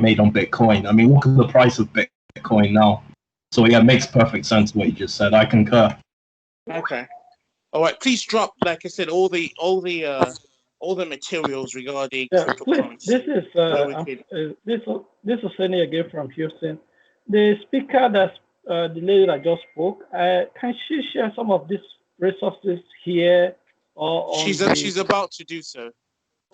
made on Bitcoin. I mean, look at the price of Bitcoin now. So yeah, it makes perfect sense what you just said. I concur. Okay. All right. Please drop, like I said, all the materials regarding cryptocurrency. This is Sunny again from Houston. The speaker the lady that just spoke, can she share some of these resources here? She's about to do so.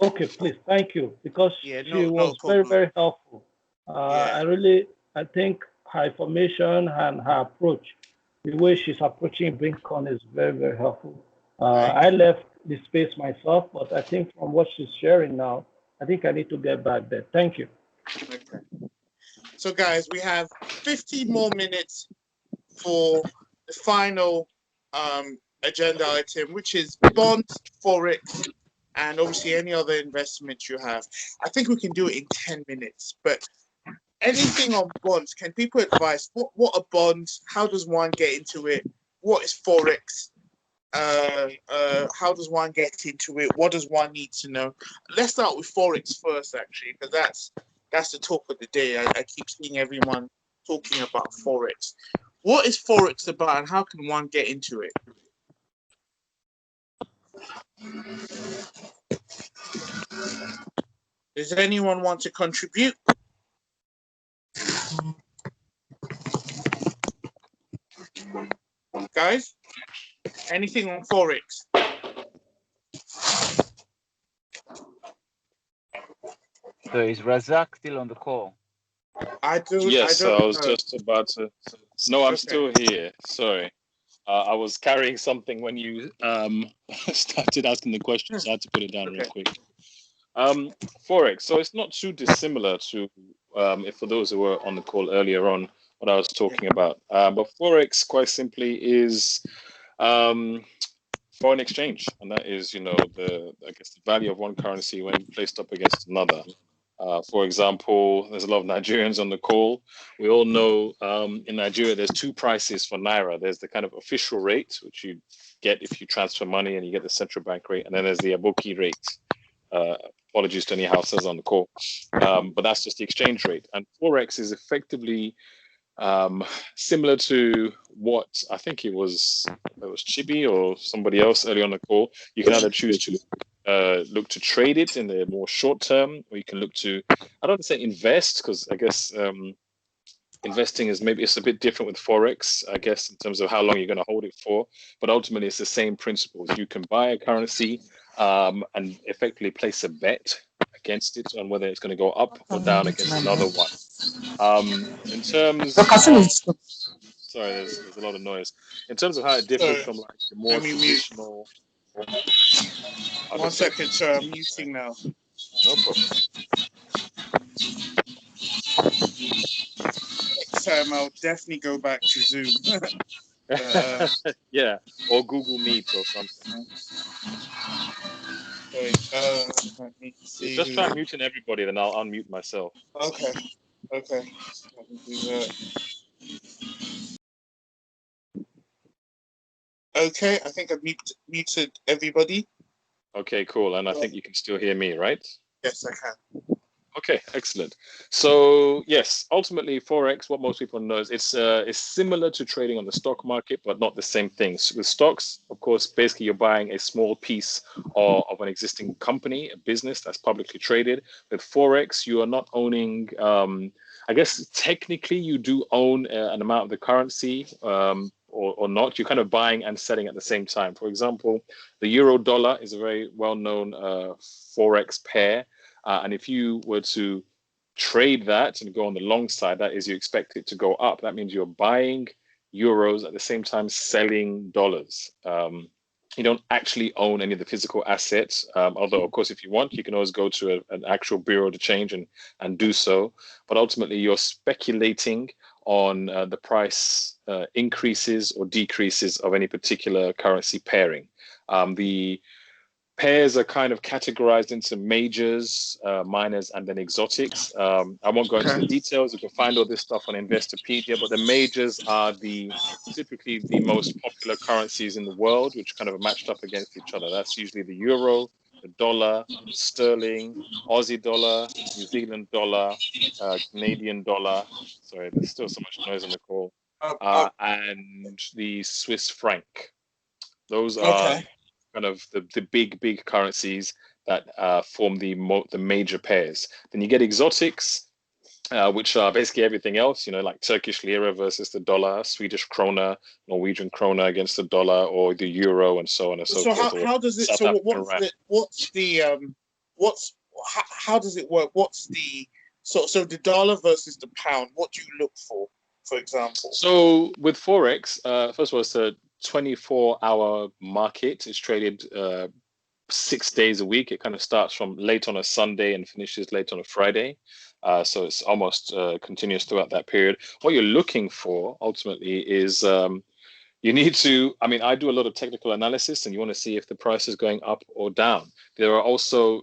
Okay, please, thank you, because she was very, very helpful. I think her information and her approach, the way she's approaching Bitcoin is very, very helpful. I left the space myself, but I think from what she's sharing now, I think I need to get back there. Thank you. Okay. So, guys, we have 15 more minutes for the final agenda item, which is bonds, Forex, and obviously any other investments you have. I think we can do it in 10 minutes, but anything on bonds, can people advise what are bonds? How does one get into it? What is Forex? How does one get into it? What does one need to know? Let's start with Forex first, actually, because that's the talk of the day. I keep seeing everyone talking about Forex. What is Forex about, and how can one get into it? Does anyone want to contribute? Guys, anything on Forex? So is Razak still on the call? Yes, I was just about to. No, I'm still here. Sorry. I was carrying something when you started asking the question, so I had to put it down real quick. Forex. So it's not too dissimilar to, if for those who were on the call earlier on, what I was talking about. But Forex, quite simply, is foreign exchange, and that is, the value of one currency when placed up against another. For example, there's a lot of Nigerians on the call. We all know in Nigeria, there's two prices for Naira. There's the kind of official rate, which you get if you transfer money and you get the central bank rate. And then there's the Aboki rate. Apologies to any houses on the call. But that's just the exchange rate. And Forex is effectively similar to what I think it was Chibi or somebody else earlier on the call. You can either choose to look to trade it in the more short term, or you can look to, I don't want to say invest, because I guess investing is it's a bit different with Forex, I guess, in terms of how long you're going to hold it for. But ultimately, it's the same principles. You can buy a currency and effectively place a bet against it on whether it's going to go up or down against another one. In terms of, sorry, there's a lot of noise. In terms of how it differs from like the more traditional. One second, sir. I'm muting now. No problem. Next time, I'll definitely go back to Zoom. Yeah, or Google Meet or something. Let me see. Just try muting everybody, then I'll unmute myself. Okay. Let me do that. Okay, I think I've muted everybody. Okay, cool. And I think you can still hear me, right? Yes, I can. Okay, excellent. So yes, ultimately Forex, what most people know is it's similar to trading on the stock market, but not the same thing. So with stocks, of course, basically you're buying a small piece of an existing company, a business that's publicly traded. With Forex, you are not owning, I guess technically you do own an amount of the currency, or not. You're kind of buying and selling at the same time. For example, the euro dollar is a very well-known Forex pair. And if you were to trade that and go on the long side, that is, you expect it to go up. That means you're buying euros at the same time selling dollars. You don't actually own any of the physical assets. Although, of course, if you want, you can always go to an actual bureau to change and do so. But ultimately, you're speculating on the price increases or decreases of any particular currency pairing. The pairs are kind of categorized into majors, minors, and then exotics. I won't go into the details. You can find all this stuff on Investopedia, but the majors are typically the most popular currencies in the world, which kind of are matched up against each other. That's usually the euro, the dollar, sterling, Aussie dollar, New Zealand dollar, Canadian dollar. Sorry, there's still so much noise on the call. And the Swiss franc. Those are kind of the big currencies that form the major pairs. Then you get exotics, which are basically everything else, like Turkish lira versus the dollar, Swedish krona, Norwegian krona against the dollar, or the euro, and so on and so forth. So how does it? So how does it work? What's the so the dollar versus the pound? What do you look for example? So with Forex, first of all, it's a 24-hour market. It's traded 6 days a week. It kind of starts from late on a Sunday and finishes late on a Friday. So it's almost continuous throughout that period. What you're looking for ultimately is you need to, I do a lot of technical analysis, and you want to see if the price is going up or down. There are also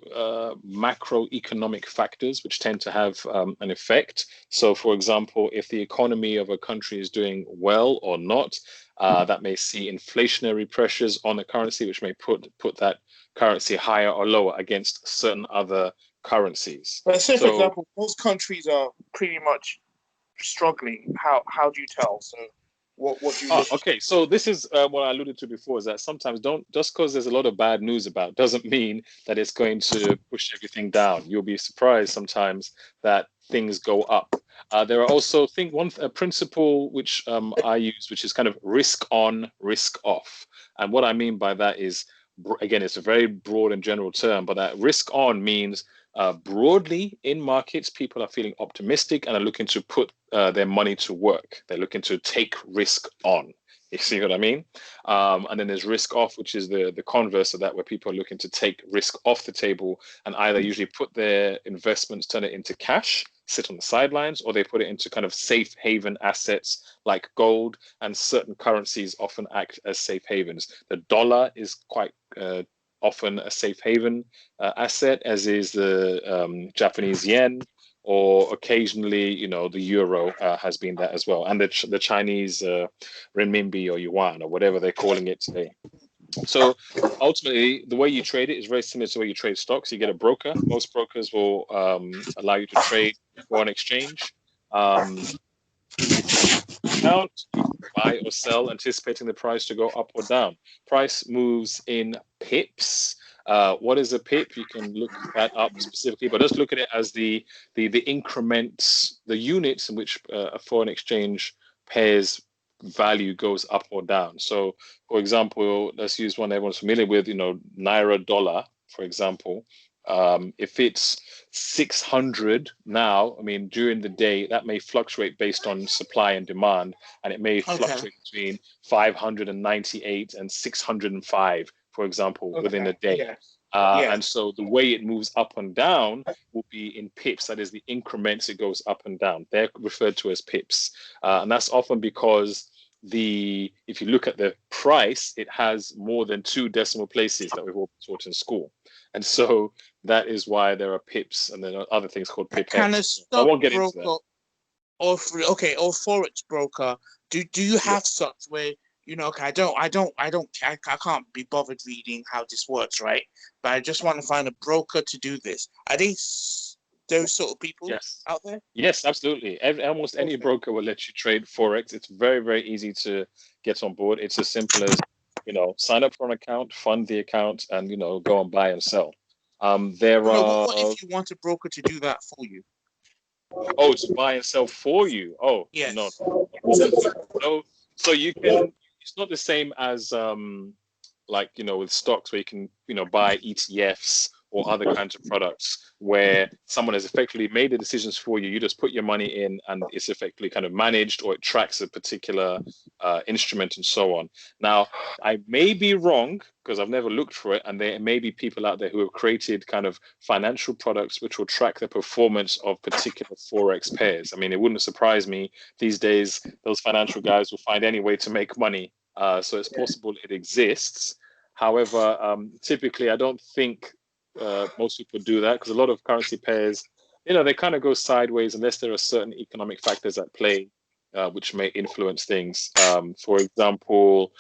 macroeconomic factors which tend to have an effect. So, for example, if the economy of a country is doing well or not, that may see inflationary pressures on the currency, which may put that currency higher or lower against certain other currencies. But say, for example, most countries are pretty much struggling. How do you tell? So what do you okay, so this is what I alluded to before, is that sometimes just because there's a lot of bad news about doesn't mean that it's going to push everything down. You'll be surprised sometimes that things go up. There are also a principle which I use, which is kind of risk on, risk off. And what I mean by that is, again, it's a very broad and general term, but that risk on means broadly in markets, people are feeling optimistic and are looking to put their money to work. They're looking to take risk on. You see what I mean? And then there's risk off, which is the converse of that, where people are looking to take risk off the table and either usually put their investments, turn it into cash, sit on the sidelines, or they put it into kind of safe haven assets like gold, and certain currencies often act as safe havens. The dollar is quite often a safe haven asset, as is the Japanese yen, or occasionally, the euro has been that as well, and the Chinese renminbi or yuan, or whatever they're calling it today. So ultimately, the way you trade it is very similar to the way you trade stocks. You get a broker. Most brokers will allow you to trade foreign exchange. Account, buy or sell, anticipating the price to go up or down. Price moves in pips. What is a pip? You can look that up specifically, but just look at it as the increments, the units in which a foreign exchange pair's value goes up or down. So, for example, let's use one everyone's familiar with, Naira dollar, for example. If it's 600 now, during the day, that may fluctuate based on supply and demand, and it may fluctuate between 598 and 605, for example, within a day. Yes. And so the way it moves up and down will be in pips. That is the increments it goes up and down. They're referred to as pips. And that's often because if you look at the price, it has more than 2 decimal places that we've all taught in school. And so that is why there are pips, and there are other things called pipettes. Kind of stock I won't get into that. Or Forex broker. Do you have such where I can't be bothered reading how this works, right? But I just want to find a broker to do this. Are they those sort of people out there? Yes, absolutely. Almost any broker will let you trade Forex. It's very, very easy to get on board. It's as simple as, sign up for an account, fund the account, and, go and buy and sell. What if you want a broker to do that for you? Oh, to buy and sell for you? Oh, yes. No. So you can, it's not the same as, with stocks where you can, buy ETFs or other kinds of products where someone has effectively made the decisions for you. You just put your money in and it's effectively kind of managed, or it tracks a particular instrument and so on. Now, I may be wrong because I've never looked for it, and there may be people out there who have created kind of financial products which will track the performance of particular Forex pairs. It wouldn't surprise me these days, those financial guys will find any way to make money. So it's possible it exists. However, typically, I don't think most people do that, because a lot of currency pairs, they kind of go sideways unless there are certain economic factors at play. which may influence things. For example,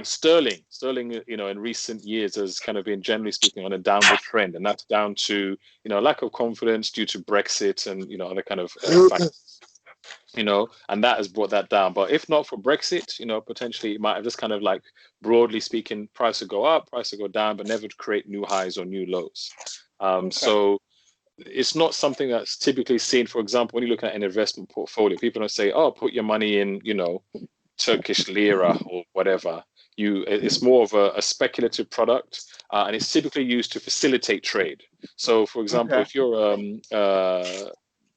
sterling, in recent years has kind of been, generally speaking, on a downward trend, and that's down to, lack of confidence due to Brexit and, other kind of factors. And that has brought that down. But if not for Brexit, potentially it might have just kind of like, broadly speaking, price will go up, price will go down, but never to create new highs or new lows. So it's not something that's typically seen. For example, when you look at an investment portfolio, people don't say, oh, put your money in, Turkish lira or whatever. It's more of a speculative product, and it's typically used to facilitate trade. So, for example, if you're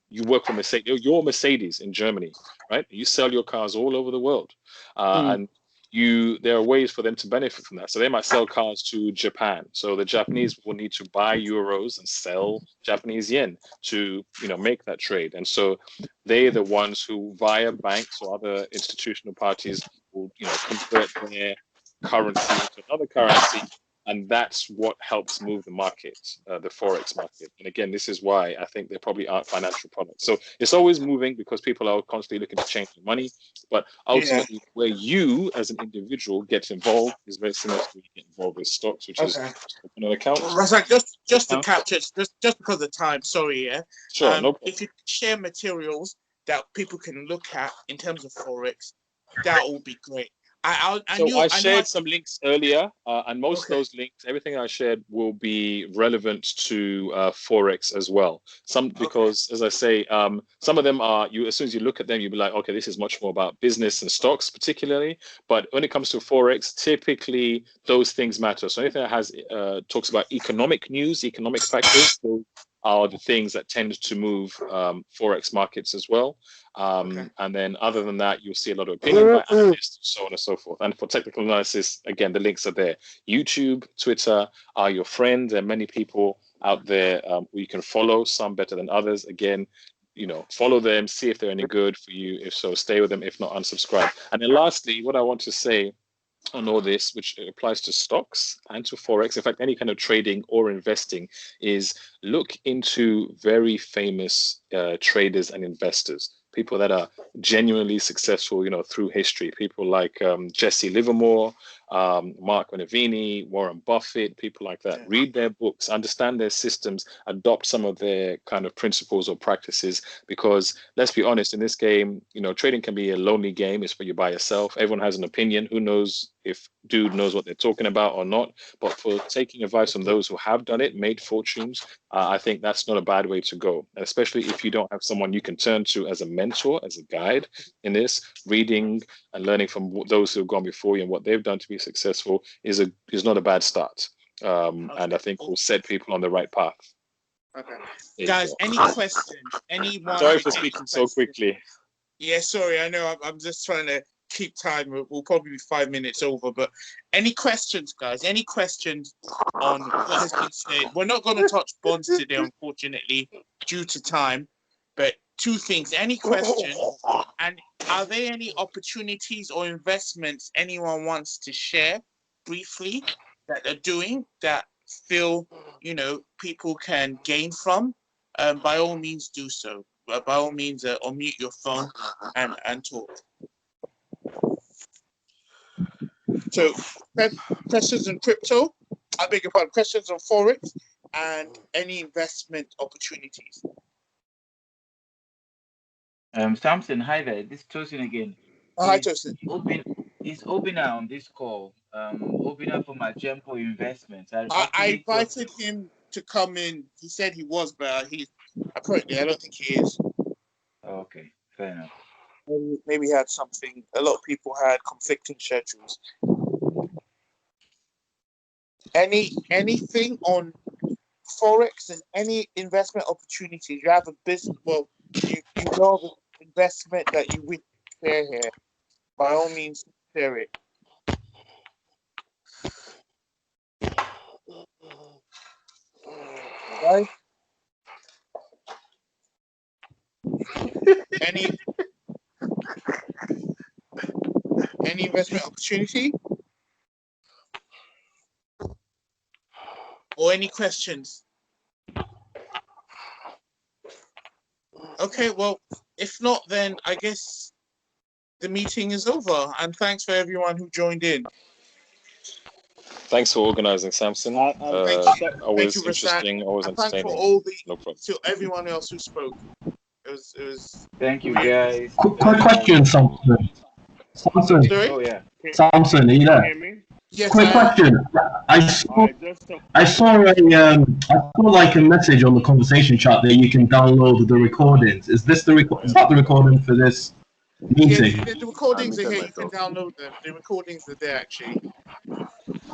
you work for Mercedes, you're Mercedes in Germany, right? You sell your cars all over the world, and there are ways for them to benefit from that. So they might sell cars to Japan. So the Japanese will need to buy euros and sell Japanese yen to, make that trade. And so they're the ones who, via banks or other institutional parties, will, convert their currency into another currency. And that's what helps move the market, the Forex market. And again, this is why I think there probably aren't financial products. So it's always moving because people are constantly looking to change their money. But ultimately, where you as an individual get involved is very similar to where you get involved with stocks, which is another account. Razak, just to capture, just because of time, sorry, yeah. Sure, no problem. If you share materials that people can look at in terms of Forex, that would be great. I shared some links earlier, and most of those links, everything I shared, will be relevant to Forex as well. Because, as I say, some of them are, as soon as you look at them, you'll be like, okay, this is much more about business and stocks particularly. But when it comes to Forex, typically those things matter. So anything that has talks about economic news, economic factors, those are the things that tend to move Forex markets as well. And then other than that, you'll see a lot of opinion by analysts, so on and so forth. And for technical analysis, again, the links are there. YouTube, Twitter are your friend. There are many people out there who you can follow, some better than others. Again, follow them, see if they're any good for you. If so, stay with them. If not, unsubscribe. And then lastly, what I want to say on all this, which applies to stocks and to Forex, in fact, any kind of trading or investing, is look into very famous traders and investors. People that are genuinely successful, through history. People like Jesse Livermore, Mark Minervini, Warren Buffett, people like that. Read their books, understand their systems, adopt some of their kind of principles or practices. Because let's be honest, in this game, trading can be a lonely game. It's where you're by yourself. Everyone has an opinion. Who knows if dude knows what they're talking about or not? But for taking advice from those who have done it, made fortunes, I think that's not a bad way to go. And especially if you don't have someone you can turn to as a mentor, as a guide in this, reading and learning from those who have gone before you and what they've done to be successful is not a bad start. And I think will set people on the right path. Okay. Guys, any questions? Anyone? Sorry for speaking so quickly. Yeah, sorry. I know. I'm just trying to keep time. We'll probably be 5 minutes over. But any questions, guys? Any questions on what has been said? We're not going to touch bonds today, unfortunately, due to time. But two things. Any questions? And are there any opportunities or investments anyone wants to share briefly that they're doing that feel, people can gain from? By all means, do so. By all means, unmute your phone and talk. So, questions on crypto, I beg your pardon, questions on Forex, and any investment opportunities. Samson, hi there. This is Tosin again. Hi, Tosin. Is Obina on this call? Obina from Majempo Investments. I invited him to come in. He said he was, but apparently I don't think he is. Okay, fair enough. Maybe he had something. A lot of people had conflicting schedules. Anything on Forex and any investment opportunities? You have a business. Well, you know the investment that you wish to share here. By all means, share it. Right? Any investment opportunity? Or any questions? Okay, well, if not, then I guess the meeting is over. And thanks for everyone who joined in. Thanks for organizing, Samson. Always interesting, always and entertaining. Thanks for all no problem. to everyone else who spoke. It was. Thank you, guys. Quick question, Samson. Samson. Sorry? Oh yeah. Samson, are you there? Yes. Quick question. I saw I saw like a message on the conversation chat that you can download the recordings. Is this is that the recording for this meeting? Yeah, the recordings are here. You can download them. The recordings are there actually.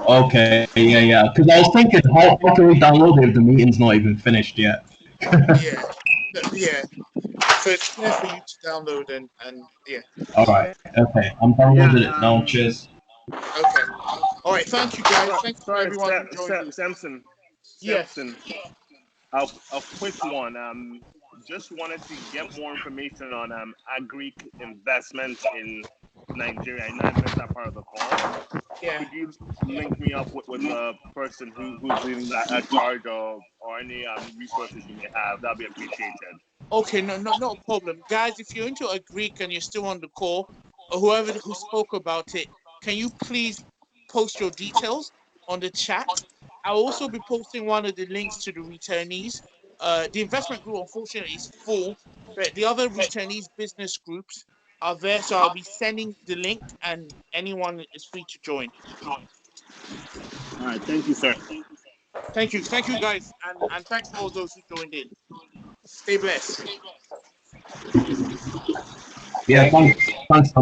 Okay, yeah. Because I was thinking, how can we download it if the meeting's not even finished yet? yeah. So it's there for you to download and yeah. All right. Okay. I'm downloading it now. Cheers. Okay. All right. Thank you, guys. Thanks for everyone who joined. Samson. Yes. A quick one. Just wanted to get more information on agri investments in Nigeria. I know I missed that part of the call. Yeah. Could you link me up with the person who's in that charge or any resources you may have? That'd be appreciated. Okay, no problem. Guys, if you're into a Greek and you're still on the call, or whoever who spoke about it, can you please post your details on the chat? I'll also be posting one of the links to the returnees. The investment group, unfortunately, is full, but the other returnees business groups are there, so I'll be sending the link, and anyone is free to join. All right, thank you, sir. Thank you, guys, and thanks for all those who joined in. Stay blessed. Yeah, thanks.